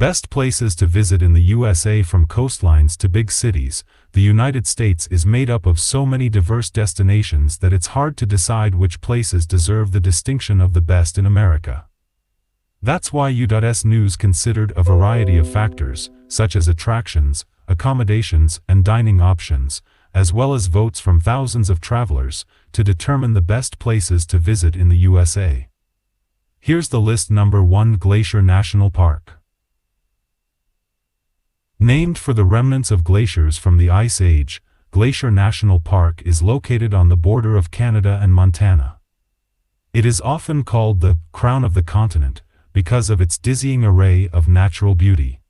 Best places to visit in the USA. From coastlines to big cities, the United States is made up of so many diverse destinations that it's hard to decide which places deserve the distinction of the best in America. That's why U.S. News considered a variety of factors, such as attractions, accommodations, and dining options, as well as votes from thousands of travelers, to determine the best places to visit in the USA. Here's the list. Number 1. Glacier National Park. Named for the remnants of glaciers from the Ice Age, Glacier National Park is located on the border of Canada and Montana. It is often called the crown of the continent because of its dizzying array of natural beauty.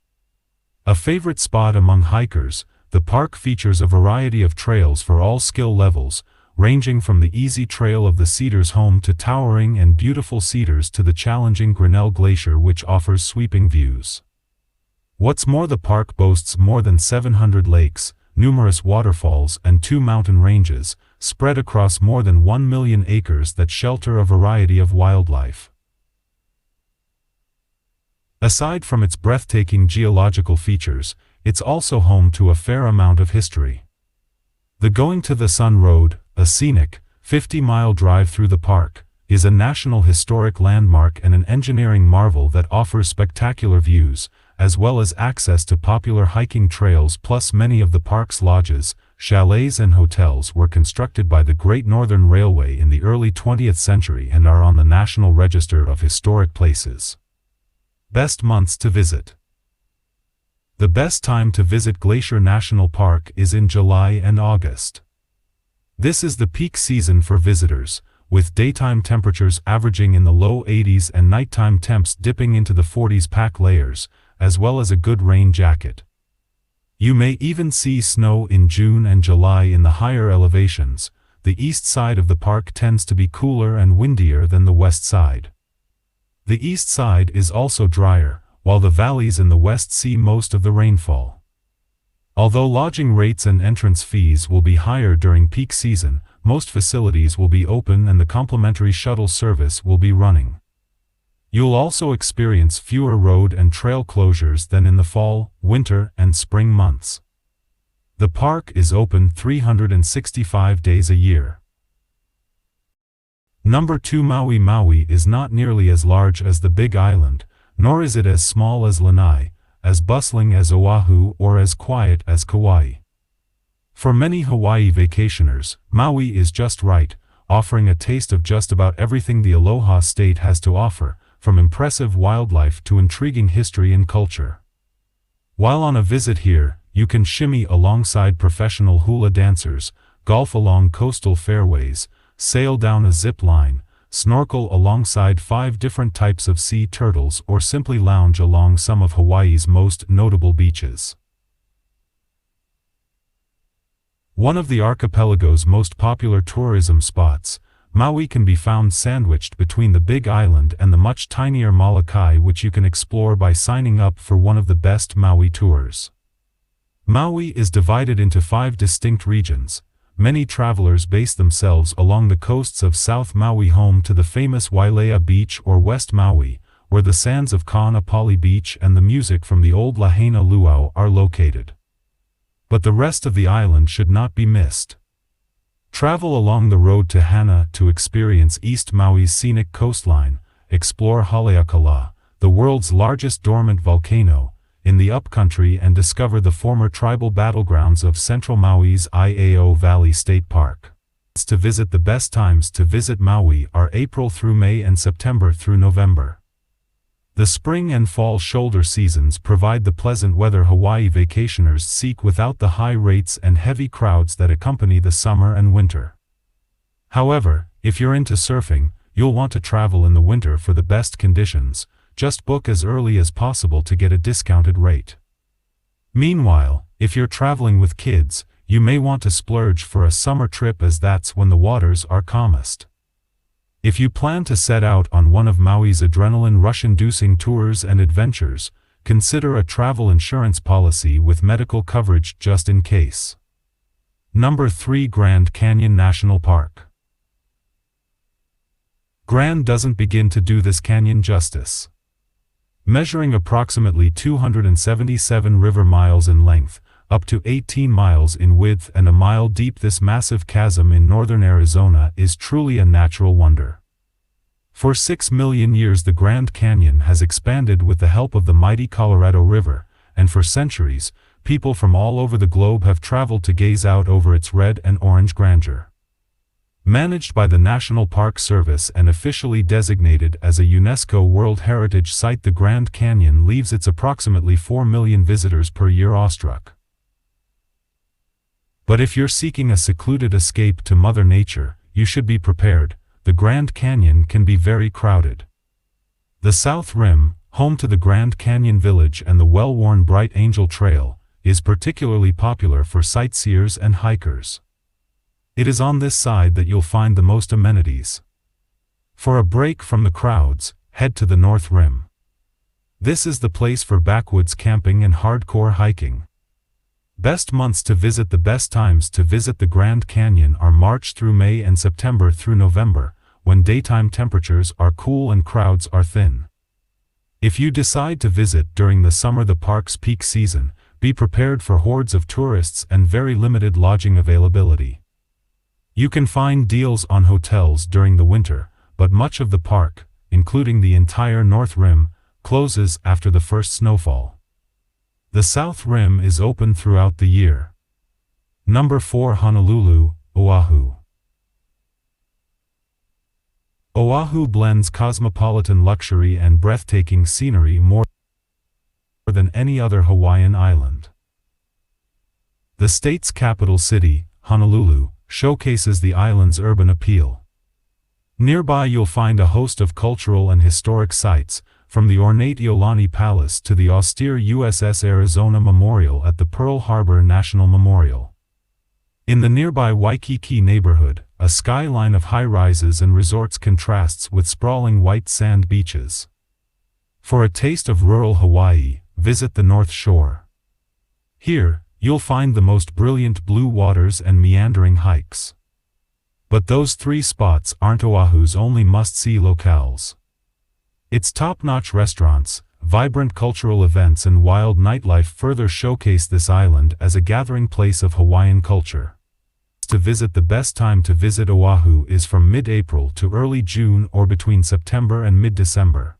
A favorite spot among hikers, the park features a variety of trails for all skill levels, ranging from the easy trail of the Cedars home to towering and beautiful cedars to the challenging Grinnell Glacier, which offers sweeping views. What's more, the park boasts more than 700 lakes, numerous waterfalls, and 2 mountain ranges, spread across more than 1 million acres that shelter a variety of wildlife. Aside from its breathtaking geological features, it's also home to a fair amount of history. The Going to the Sun Road, a scenic, 50-mile drive through the park, is a National Historic Landmark and an engineering marvel that offers spectacular views, as well as access to popular hiking trails. Plus, many of the park's lodges, chalets and hotels were constructed by the Great Northern Railway in the early 20th century and are on the National Register of Historic Places. Best months to visit. The best time to visit Glacier National Park is in July and August. This is the peak season for visitors, with daytime temperatures averaging in the low 80s and nighttime temps dipping into the 40s. Pack layers, as well as a good rain jacket. You may even see snow in June and July in the higher elevations. The east side of the park tends to be cooler and windier than the west side. The east side is also drier, while the valleys in the west see most of the rainfall. Although lodging rates and entrance fees will be higher during peak season, most facilities will be open and the complimentary shuttle service will be running. You'll also experience fewer road and trail closures than in the fall, winter, and spring months. The park is open 365 days a year. Number 2. Maui. Maui is not nearly as large as the Big Island, nor is it as small as Lanai, as bustling as Oahu, or as quiet as Kauai. For many Hawaii vacationers, Maui is just right, offering a taste of just about everything the Aloha State has to offer, from impressive wildlife to intriguing history and culture. While on a visit here, you can shimmy alongside professional hula dancers, golf along coastal fairways, sail down a zip line, snorkel alongside 5 different types of sea turtles, or simply lounge along some of Hawaii's most notable beaches. One of the archipelago's most popular tourism spots, Maui can be found sandwiched between the Big Island and the much tinier Molokai, which you can explore by signing up for one of the best Maui tours. Maui is divided into 5 distinct regions. Many travelers base themselves along the coasts of South Maui, home to the famous Wailea Beach, or West Maui, where the sands of Ka'anapali Beach and the music from the old Lahaina Luau are located. But the rest of the island should not be missed. Travel along the road to Hana to experience East Maui's scenic coastline, explore Haleakala, the world's largest dormant volcano, in the upcountry, and discover the former tribal battlegrounds of Central Maui's Iao Valley State Park. To visit. The best times to visit Maui are April through May and September through November. The spring and fall shoulder seasons provide the pleasant weather Hawaii vacationers seek without the high rates and heavy crowds that accompany the summer and winter. However, if you're into surfing, you'll want to travel in the winter for the best conditions. Just book as early as possible to get a discounted rate. Meanwhile, if you're traveling with kids, you may want to splurge for a summer trip, as that's when the waters are calmest. If you plan to set out on one of Maui's adrenaline rush-inducing tours and adventures, consider a travel insurance policy with medical coverage just in case. Number 3. Grand Canyon National Park. Grand doesn't begin to do this canyon justice. Measuring approximately 277 river miles in length, up to 18 miles in width and a mile deep, this massive chasm in northern Arizona is truly a natural wonder. For 6 million years the Grand Canyon has expanded with the help of the mighty Colorado River, and for centuries, people from all over the globe have traveled to gaze out over its red and orange grandeur. Managed by the National Park Service and officially designated as a UNESCO World Heritage Site, the Grand Canyon leaves its approximately 4 million visitors per year awestruck. But if you're seeking a secluded escape to Mother Nature, you should be prepared. The Grand Canyon can be very crowded. The South Rim, home to the Grand Canyon Village and the well-worn Bright Angel Trail, is particularly popular for sightseers and hikers. It is on this side that you'll find the most amenities. For a break from the crowds, head to the North Rim. This is the place for backwoods camping and hardcore hiking. Best months to visit. The best times to visit the Grand Canyon are March through May and September through November, when daytime temperatures are cool and crowds are thin. If you decide to visit during the summer, the park's peak season, be prepared for hordes of tourists and very limited lodging availability. You can find deals on hotels during the winter, but much of the park, including the entire North Rim, closes after the first snowfall. The South Rim is open throughout the year. Number 4. Honolulu, Oahu. Oahu blends cosmopolitan luxury and breathtaking scenery more than any other Hawaiian island. The state's capital city, Honolulu, showcases the island's urban appeal. Nearby you'll find a host of cultural and historic sites, from the ornate Iolani Palace to the austere USS Arizona Memorial at the Pearl Harbor National Memorial. In the nearby Waikiki neighborhood, a skyline of high-rises and resorts contrasts with sprawling white sand beaches. For a taste of rural Hawaii, visit the North Shore. Here, you'll find the most brilliant blue waters and meandering hikes. But those three spots aren't Oahu's only must-see locales. Its top-notch restaurants, vibrant cultural events and wild nightlife further showcase this island as a gathering place of Hawaiian culture. To visit, the best time to visit Oahu is from mid-April to early June or between September and mid-December.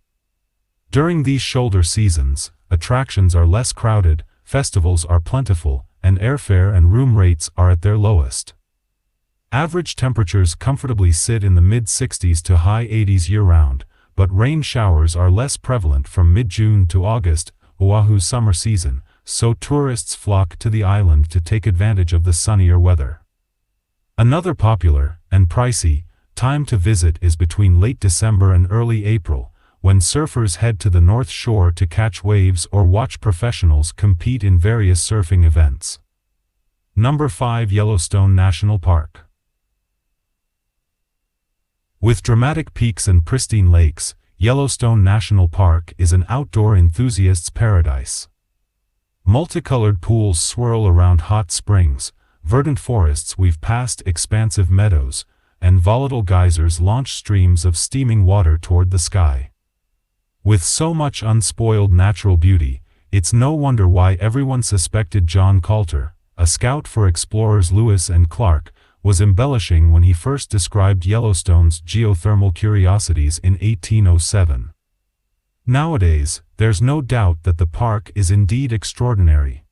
During these shoulder seasons, attractions are less crowded, festivals are plentiful, and airfare and room rates are at their lowest. Average temperatures comfortably sit in the mid-60s to high 80s year-round, but rain showers are less prevalent from mid-June to August, Oahu's summer season, so tourists flock to the island to take advantage of the sunnier weather. Another popular, and pricey, time to visit is between late December and early April, when surfers head to the North Shore to catch waves or watch professionals compete in various surfing events. Number 5. Yellowstone National Park. With dramatic peaks and pristine lakes, Yellowstone National Park is an outdoor enthusiast's paradise. Multicolored pools swirl around hot springs, verdant forests weave past expansive meadows, and volatile geysers launch streams of steaming water toward the sky. With so much unspoiled natural beauty, it's no wonder why everyone suspected John Coulter, a scout for explorers Lewis and Clark, was embellishing when he first described Yellowstone's geothermal curiosities in 1807. Nowadays, there's no doubt that the park is indeed extraordinary.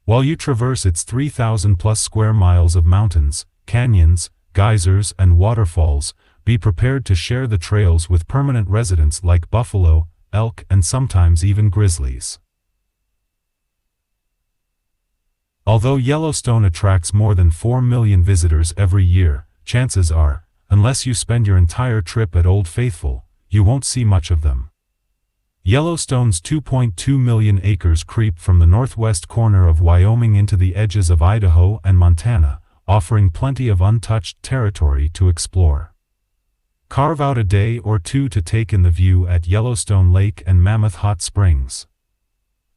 While you traverse its 3,000-plus square miles of mountains, canyons, geysers, and waterfalls, be prepared to share the trails with permanent residents like buffalo, elk, and sometimes even grizzlies. Although Yellowstone attracts more than 4 million visitors every year, chances are, unless you spend your entire trip at Old Faithful, you won't see much of them. Yellowstone's 2.2 million acres creep from the northwest corner of Wyoming into the edges of Idaho and Montana, offering plenty of untouched territory to explore. Carve out a day or two to take in the view at Yellowstone Lake and Mammoth Hot Springs.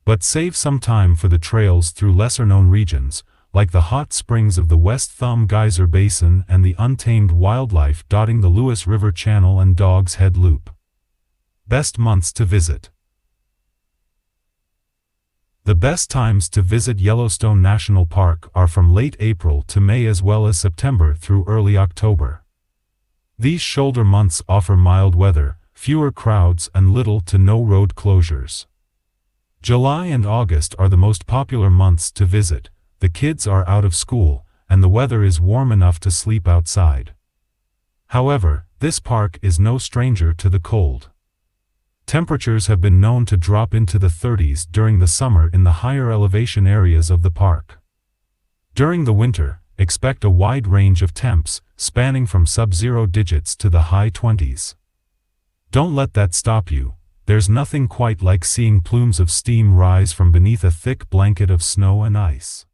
But save some time for the trails through lesser-known regions, like the hot springs of the West Thumb Geyser Basin and the untamed wildlife dotting the Lewis River Channel and Dog's Head Loop. Best months to visit. The best times to visit Yellowstone National Park are from late April to May as well as September through early October. These shoulder months offer mild weather, fewer crowds and little to no road closures. July and August are the most popular months to visit. The kids are out of school, and the weather is warm enough to sleep outside. However, this park is no stranger to the cold. Temperatures have been known to drop into the 30s during the summer in the higher elevation areas of the park. During the winter, expect a wide range of temps, spanning from sub-zero digits to the high 20s. Don't let that stop you. There's nothing quite like seeing plumes of steam rise from beneath a thick blanket of snow and ice.